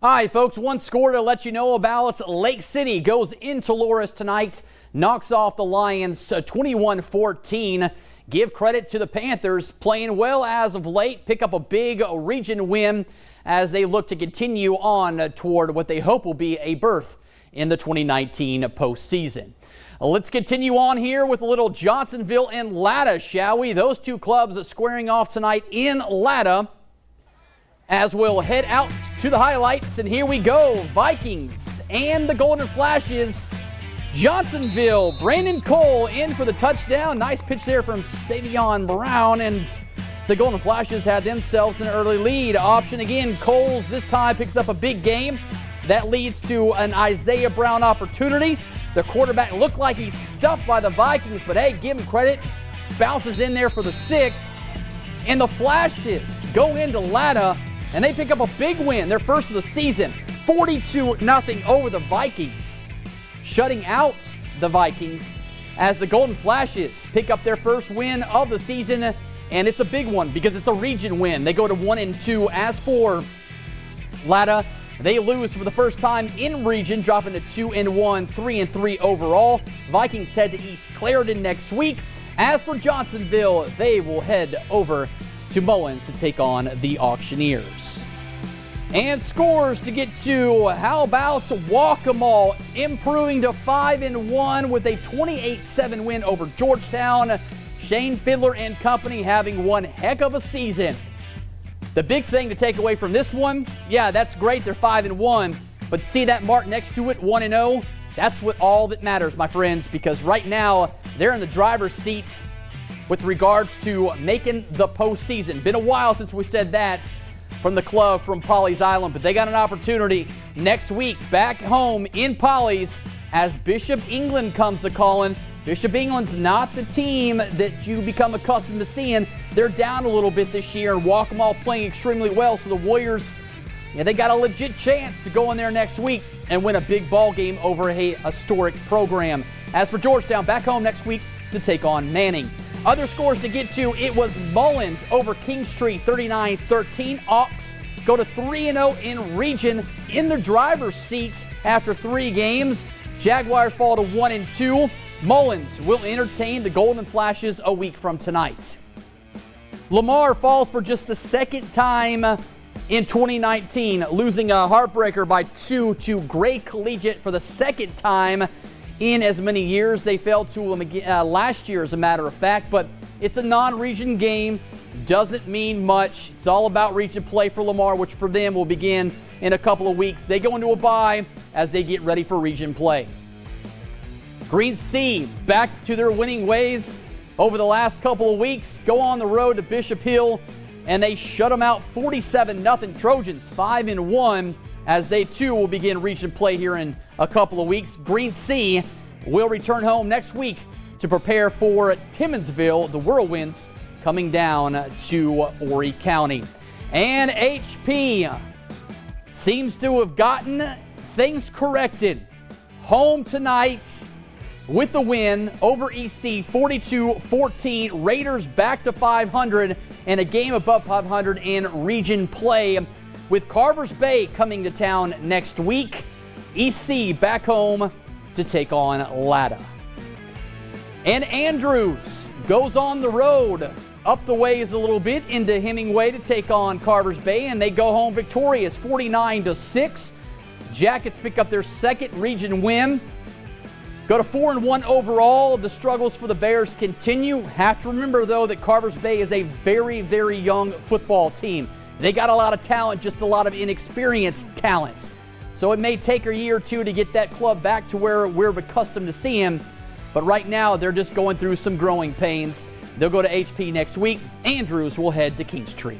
All right, folks, one score to let you know about. Lake City goes into Loris tonight, knocks off the Lions 21-14. Give credit to the Panthers, playing well as of late, pick up a big region win as they look to continue on toward what they hope will be a berth in the 2019 postseason. Let's continue on here with a little Johnsonville and Latta, shall we? Those two clubs squaring off tonight in Latta. As we'll head out to the highlights, and here we go. Vikings and the Golden Flashes. Johnsonville, Brandon Cole in for the touchdown. Nice pitch there from Savion Brown, and the Golden Flashes had themselves an early lead. Option again, Coles this time picks up a big game. That leads to an Isaiah Brown opportunity. The quarterback looked like he's stuffed by the Vikings, but hey, give him credit. Bounces in there for the 6th. And the Flashes go into Latta, and they pick up a big win, their first of the season, 42-0 over the Vikings, shutting out the Vikings as the Golden Flashes pick up their first win of the season, and it's a big one because it's a region win. They go to 1-2. As for Latta, they lose for the first time in region, dropping to 2-1, 3-3 overall. Vikings head to East Clarendon next week. As for Johnsonville, they will head over to Mullins to take on the Auctioneers. And scores to get to, how about Waccamaw improving to 5-1 with a 28-7 win over Georgetown. Shane Fiddler and company having one heck of a season. The big thing to take away from this one, yeah, that's great, they're 5-1, but see that mark next to it, 1-0? That's what all that matters, my friends, because right now they're in the driver's seats with regards to making the postseason. Been a while since we said that from the club from Pawleys Island, but they got an opportunity next week back home in Pawleys as Bishop England comes to calling. Bishop England's not the team that you become accustomed to seeing. They're down a little bit this year, and Waccamaw playing extremely well, so the Warriors, yeah, they got a legit chance to go in there next week and win a big ball game over a historic program. As for Georgetown, back home next week to take on Manning. Other scores to get to, it was Mullins over KINGSTREE 39-13. Ox go to 3-0 in region in the driver's seats after 3 games. Jaguars fall to 1-2. Mullins will entertain the Golden Flashes a week from tonight. LAMAR falls for just the second time in 2019, losing a heartbreaker by 2 to Gray Collegiate for the second time in as many years. They fell to them last year, as a matter of fact, but it's a non-region game. Doesn't mean much. It's all about region play for LAMAR, which for them will begin in a couple of weeks. They go into a bye as they get ready for region play. Green Sea back to their winning ways over the last couple of weeks. Go on the road to Bishop Hill, and they shut them out 47-0. Trojans 5-1 as they too will begin region play here in a couple of weeks. Green Sea will return home next week to prepare for Timmonsville, the Whirlwinds, coming down to Horry County. And HP seems to have gotten things corrected. Home tonight with the win over EC 42-14. Raiders back to 500 and a game above 500 in region play, with Carvers Bay coming to town next week. EC back home to take on Latta. And Andrews goes on the road up the ways a little bit into Hemingway to take on Carvers Bay, and they go home victorious 49-6. Jackets pick up their second region win. Go to 4-1 overall. The struggles for the Bears continue. Have to remember, though, that Carvers Bay is a very, very young football team. They got a lot of talent, just a lot of inexperienced talents. So it may take a year or two to get that club back to where we're accustomed to seeing. But right now, they're just going through some growing pains. They'll go to HP next week. Andrews will head to KINGSTREE.